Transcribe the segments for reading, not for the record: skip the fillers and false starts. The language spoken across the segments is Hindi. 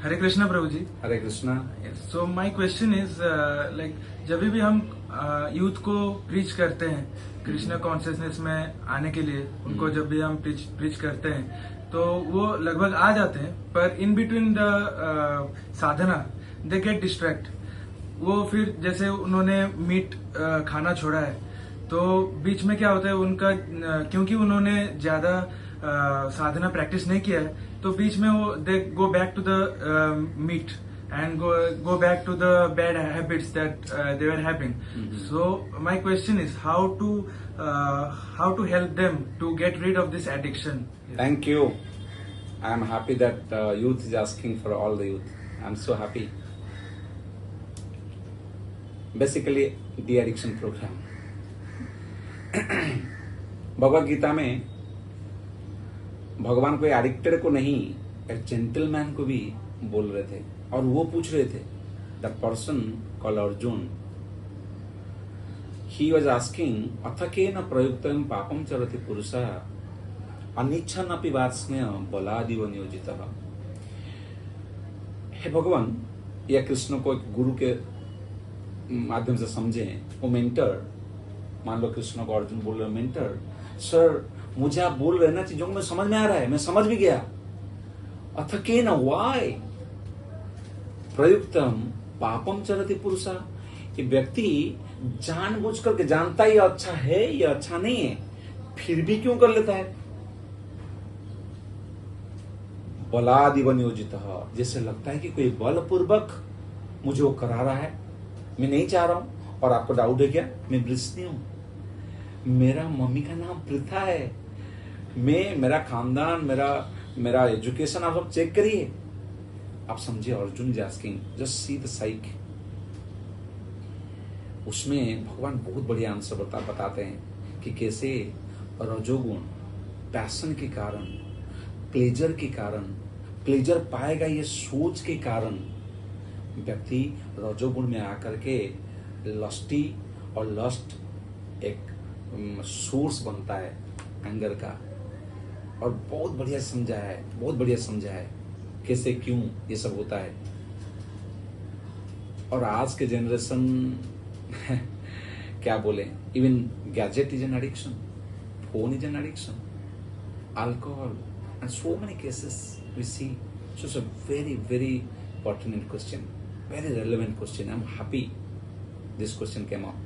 Hare Krishna Prabhu ji. Hare Krishna. So my question is like जब भी हम यूथ को प्रीच करते हैं कृष्णा कॉन्शियसनेस में आने के लिए, उनको जब भी हम प्रीच करते हैं तो वो लगभग आ जाते हैं, पर in between the Sadhana they get distract. वो फिर जैसे उन्होंने मीट खाना छोड़ा है तो बीच में क्या होता है उनका, क्योंकि उन्होंने ज्यादा साधना प्रैक्टिस नहीं किया है तो बीच में वो they go back to the meat and go back to the bad habits that they were having. So my question is how to help them to get rid of this addiction. Thank you. I am happy that youth is asking for all the youth. I am so happy. Basically, the addiction program. Bhagavad Gita में भगवान कोई एडिक्टेड को नहीं, एक जेंटलमैन को भी बोल रहे थे और वो पूछ रहे थे, the person called Arjun, he was asking अथकेन प्रयुक्तम पापम चरति पुरुषः अनिच्छन् अपि वात्स्न्य बलादिव नियोजितः। हे भगवान, या कृष्ण को एक गुरु के माध्यम से समझे। वो मेंटर, मान लो कृष्ण को अर्जुन बोल रहे, मेंटर सर मुझे आप बोल रहे ना चीजों को मैं समझ में आ रहा है, मैं समझ भी गया। अथकेन व्हाई प्रयुक्तम पापम चरति पुरुषा, ये व्यक्ति जानबूझ करके जानता ही अच्छा है या अच्छा नहीं है, फिर भी क्यों कर लेता है? बलादिव नियोजितः, जैसे लगता है कि कोई बलपूर्वक मुझे वो करा रहा है, मैं नहीं चाह रहा हूं। और आपको डाउट है क्या? मैं वृष्णि हूं, मेरा मम्मी का नाम प्रथा है, मेरा खानदान, मेरा एजुकेशन आप सब चेक करिए। आप समझिए, Arjun is asking, just see the psych. उसमें भगवान बहुत बढ़िया आंसर बताते हैं कि कैसे रजोगुण पैशन के कारण, प्लेजर के कारण, प्लेजर पाएगा ये सोच के कारण व्यक्ति रजोगुण में आकर के लस्टी, और लस्ट एक सोर्स बनता है एंगर का। और बहुत बढ़िया समझा है कैसे क्यों ये सब होता है। और आज के जनरेशन क्या बोले, even gadget is an addiction, phone is an addiction, alcohol and so many cases we see. So it's a very very pertinent question, very relevant question. I am happy this question came up.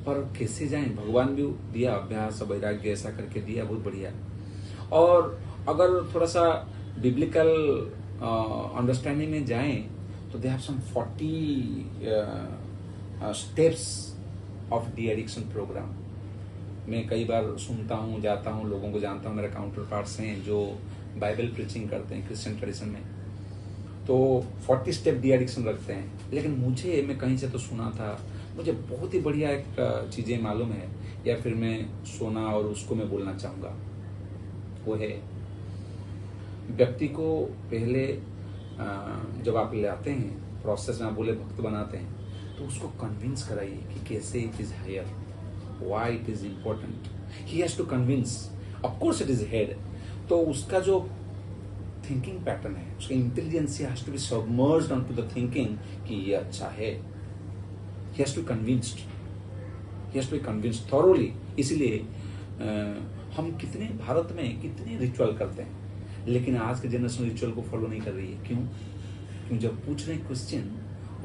पर कैसे जाएं? भगवान भी दिया अभ्यास, वैराग्य ऐसा करके दिया, बहुत बढ़िया। और अगर थोड़ा सा बिब्लिकल अंडरस्टैंडिंग में जाएं तो they have some 40 steps of de-addiction program. मैं कई बार सुनता हूँ, जाता हूँ, लोगों को जानता हूँ, मेरे काउंटर पार्ट्स हैं जो बाइबल प्रीचिंग करते हैं क्रिश्चियन ट्रेडिशन में, तो 40 स्टेप डी एडिक्शन रखते हैं। लेकिन मैं कहीं से तो सुना था, मुझे बहुत ही बढ़िया एक चीजें मालूम है, या फिर मैं सुना और उसको मैं बोलना चाहूंगा। वो है, व्यक्ति को पहले जब आप ले आते हैं प्रोसेस में, आप बोले भक्त बनाते हैं, तो उसको कन्विंस कराइए कि कैसे it is higher, why it is important. He has to convince, of course it is head. तो उसका जो थिंकिंग पैटर्न है, उसका intelligence has to be submerged onto the thinking कि ये अच्छा है। He has to be convinced thoroughly। इसीलिए हम भारत में कितने रिचुअल करते हैं, लेकिन आज के जनरेशन रिचुअल को फॉलो नहीं कर रही है। क्यों जब पूछ रहे हैं क्वेश्चन,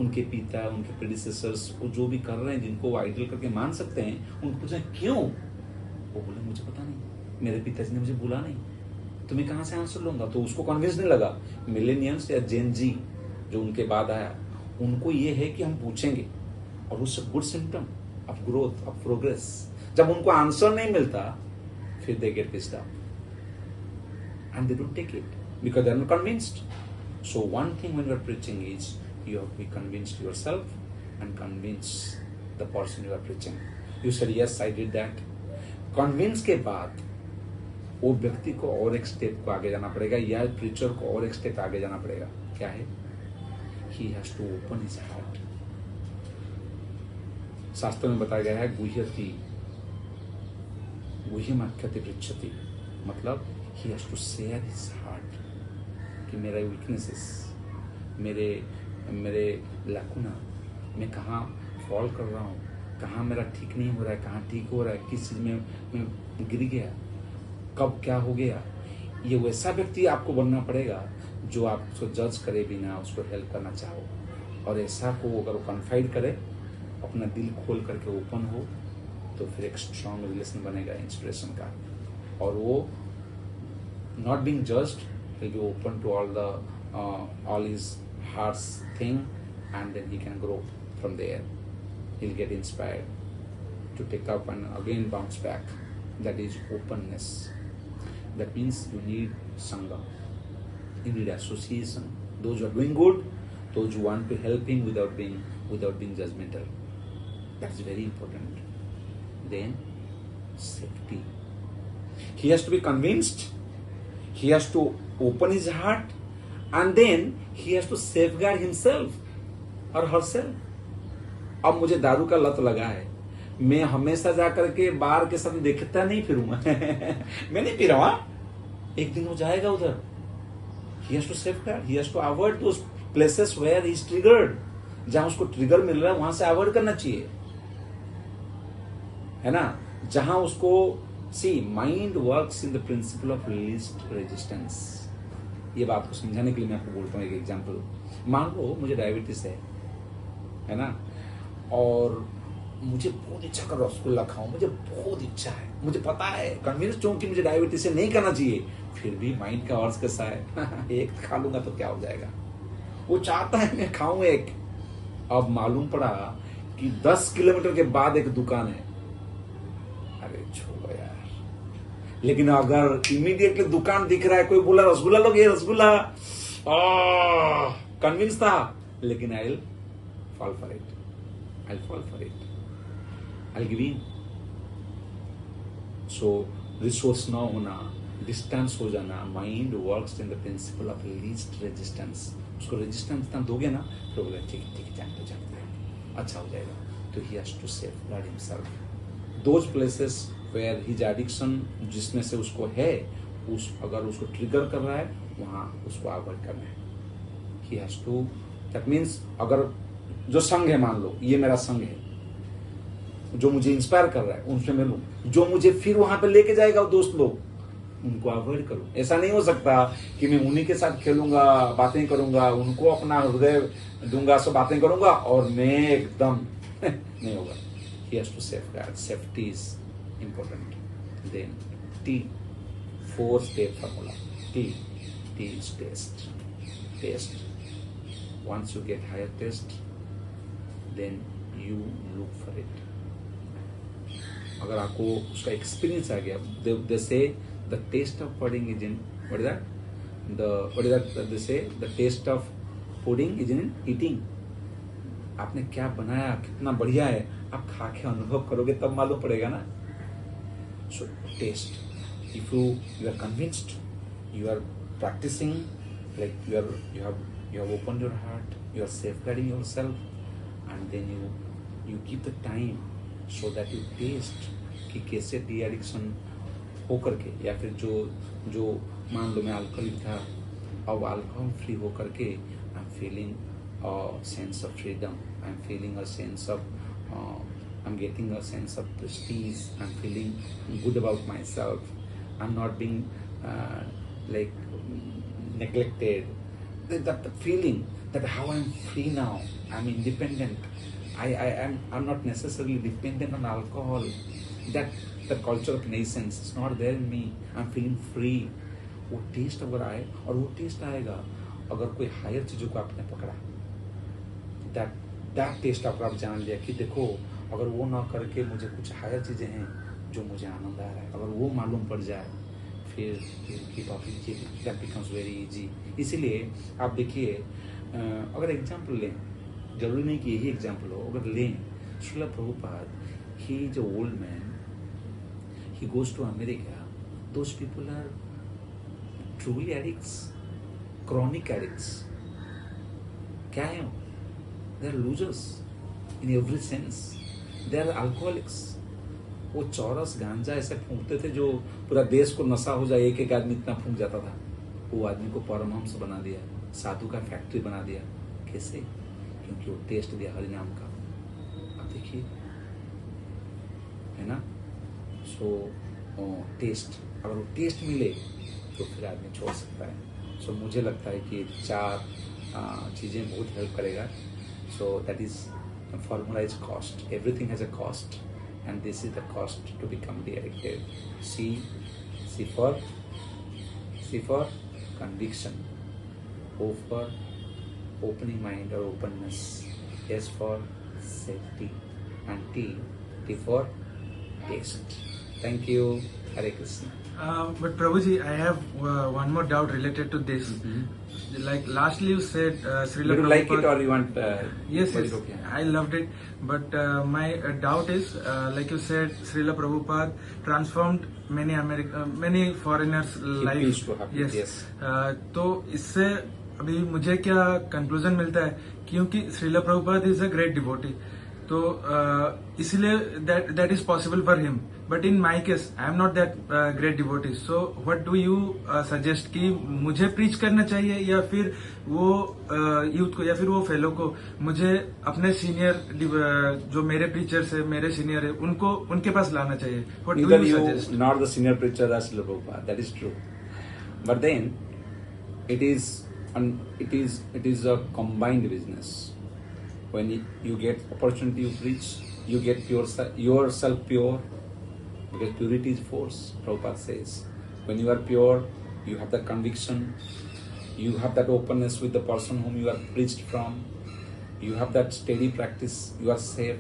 उनके पिता, उनके प्रेडिसेसर्स, वो जो भी कर रहे हैं, जिनको वो आइडल करके मान सकते हैं, उनको पूछ रहे हैं क्यों? वो बोले मुझे पता नहीं, मेरे पिताजी ने मुझे बोला नहीं, तो मैं कहाँ से आंसर लूंगा? तो उसको कन्विंस नहीं लगा। मिलेनियल्स या जेन जी जो उनके बाद आया, उनको ये है कि हम पूछेंगे, और उससे good symptom of growth, of progress. जब उनको आंसर नहीं मिलता, फिर they get pissed up and they don't take it because they are not convinced. So one thing when you are preaching is you have to be convinced yourself and convince the person you are preaching. You said yes I did that. Convince के बाद वो व्यक्ति को और एक स्टेप को आगे जाना पड़ेगा, या प्रीचर को और एक स्टेप आगे जाना पड़ेगा। क्या है? He has to open his heart. शास्त्र में बताया गया है, गुह्यति गुह्यमाख्यति पृच्छति, मतलब he has to share his heart, कि मेरा वीकनेसेस, मेरे मेरे लैकुना, मैं कहाँ फॉल कर रहा हूँ, कहाँ मेरा ठीक नहीं हो रहा है, कहाँ ठीक हो रहा है, किस चीज़ में मैं गिर गया, कब क्या हो गया। ये वैसा व्यक्ति आपको बनना पड़ेगा जो आप उसको जज करे बिना उसको हेल्प करना चाहो, और ऐसा को अगर वो कन्फाइड करे, अपना दिल खोल करके ओपन हो, तो फिर एक स्ट्रॉन्ग रिलेशन बनेगा इंस्पिरेशन का। और वो not being judged, will be open to all his hearts thing, and then he can grow from there. He'll get inspired to take up and again bounce back. That is openness. That means you need sangha, you need association. Those who are doing good, those who want to help him without being judgmental. That is very important. Then safety. He has to be convinced. He has to open his heart, and then he has to safeguard himself or herself. अब मुझे दारू का लत लगा है, मैं हमेशा जाकर के बार के साथ देखता नहीं फिरूंगा मैं नहीं पी रहा, एक दिन वो जाएगा उधर। He has to safeguard, he has to avoid those places where he is triggered, जहां उसको ट्रिगर मिल रहा है वहां से अवॉइड करना चाहिए, है ना। जहां उसको see mind works in the principle of least resistance. ये बात को समझाने के लिए मैं आपको बोलता हूँ एक एग्जाम्पल। मान लो मुझे डायबिटीज है ना, और मुझे बहुत इच्छा कर रसगुल्ला खाऊं, मुझे बहुत इच्छा है, मुझे पता है, कन्विंस हूं कि मुझे डायबिटीज से नहीं करना चाहिए, फिर भी माइंड का अर्ज कैसा है एक खा लूंगा तो क्या हो जाएगा, वो चाहता है मैं खाऊं एक। अब मालूम पड़ा कि 10 किलोमीटर के बाद एक दुकान है, अरे छोड़ो यार। लेकिन अगर इमीडिएटली दुकान दिख रहा है, कोई बोला रसगुल्ला लोगे, रसगुल्ला, कन्विंस था, लेकिन I will fall for it, I'll fall for it, I'll give in. So resource ना होना, डिस्टेंस हो जाना, mind works in the principle of least resistance. उसको रेजिस्टेंस ना दोगे ना, तो बोले ठीक है जानते अच्छा हो जाएगा। तो he has to safeguard himself those places where his addiction, जिसमें से उसको है, अगर उसको ट्रिगर कर रहा है, वहां उसको अवॉइड करना है। He has to, that means अगर जो संघ है, मान लो ये मेरा संघ है, जो मुझे इंस्पायर कर रहा है उनसे मिलूं, जो मुझे फिर वहां पे लेके जाएगा दोस्त लोग, उनको अवॉइड करूं। ऐसा नहीं हो सकता कि मैं उन्हीं के साथ खेलूंगा, बातें करूंगा, उनको अपना हृदय दूंगा, सब बातें करूंगा और मैं एकदम नहीं होगा। He has to safeguard, safety is important. Then T, 4 step formula, T is test. Once you get higher taste, then you look for it. अगर आपको उसका एक्सपीरियंस आ गया, they say the taste of pudding is in, what is that they say the taste of pudding is in eating. आपने क्या बनाया, कितना बढ़िया है, आप खा के अनुभव करोगे तब मालूम पड़ेगा ना। So taste, if you are convinced, you are practicing, like you have opened your heart, you are safeguarding yourself, and then you keep the time so that you taste कि कैसे डी एडिक्शन हो करके, या फिर जो मान लो मैं अल्कोहलिक था, अब अल्कोहल फ्री हो करके I am feeling a sense of freedom, I am feeling a sense of I'm getting a sense of prestige, I'm feeling good about myself, I'm not being like neglected. That feeling that how I'm free now, I'm independent, I'm not necessarily dependent on alcohol, that culture of nascence is not there in me, I'm feeling free. वो टेस्ट अगर आए, और वो टेस्ट आएगा अगर कोई हायर चीजों को आपने पकड़ा, दैट टेस्ट अगर आप जान लिया कि देखो अगर वो ना करके मुझे कुछ हायर चीजें हैं जो मुझे आनंद आ रहा है, अगर वो मालूम पड़ जाए, फिर keep up easily, that becomes very easy. इसीलिए आप देखिए, अगर एग्जाम्पल लें, जरूरी नहीं कि यही एग्जाम्पल हो, अगर लें Srila Prabhupada, he is a old man, he goes to America, those people are truly addicts, chronic addicts. क्या है? They are losers in every sense, they are alcoholics. वो चौरस गांजा ऐसे फूंकते थे जो पूरा देश को नशा हो जाए, एक आदमी इतना फूंक जाता था। वो आदमी को परमहंस बना दिया, साधु का फैक्ट्री बना दिया। कैसे? क्योंकि वो टेस्ट दिया हरि नाम का। अब देखिए, है ना? सो टेस्ट, अगर वो टेस्ट मिले तो फिर आदमी छोड़ सकता है। सो मुझे लगता है कि 4 चीज़ें बहुत हेल्प करेगा। So that is formula is cost. Everything has a cost, and this is the cost to become addicted. C for conviction, O for opening mind or openness, S for safety, and T for taste. Thank you. Hare Krishna. But Prabhuji, I have one more doubt related to this. Like lastly you said Srila Did you Prabhupada. like it or you want? Yes, what yes, is okay? I loved it. But my doubt is, like you said, Srila Prabhupada transformed many foreigners' life. used to happen, yes. तो इससे अभी मुझे क्या कंक्लूजन मिलता है, क्योंकि Srila Prabhupada is a great devotee, तो इसलिए that is possible for him. But in my case I am not that great devotee. So what do you suggest कि मुझे प्रीच करना चाहिए, या फिर वो यूथ को या फिर वो फेलो को मुझे अपने सीनियर जो मेरे प्रीचर्स है, मेरे सीनियर है, उनको उनके पास लाना चाहिए? What do Neither you you, suggest? nor the senior preacher as Srila Prabhupada. That is true. But then, it is a combined business. When you get opportunity, you preach. You get yourself pure. Because purity is force. Prabhupada says, when you are pure, you have that conviction. You have that openness with the person whom you are preached from. You have that steady practice. You are safe.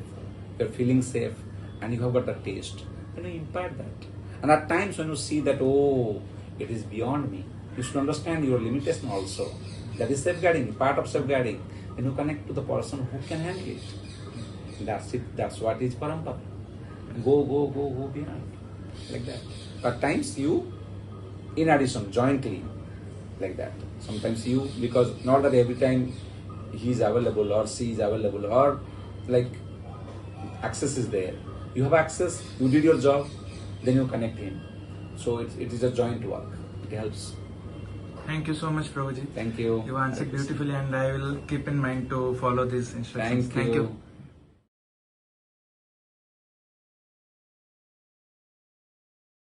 You are feeling safe, and you have got the taste. And you impart that. And at times when you see that, oh, it is beyond me, you should understand your limitation also. That is safeguarding, part of safeguarding. When you connect to the person who can handle it. That's it. That's what is parampara. Go beyond. Like that. At times you, in addition, jointly, like that. Sometimes you, because not that every time he is available or she is available or like access is there. You have access, you did your job, then you connect him. So it is a joint work. It helps. Thank you so much, Prabhuji. Thank you. You answered beautifully, and I will keep in mind to follow these instructions. Thank you.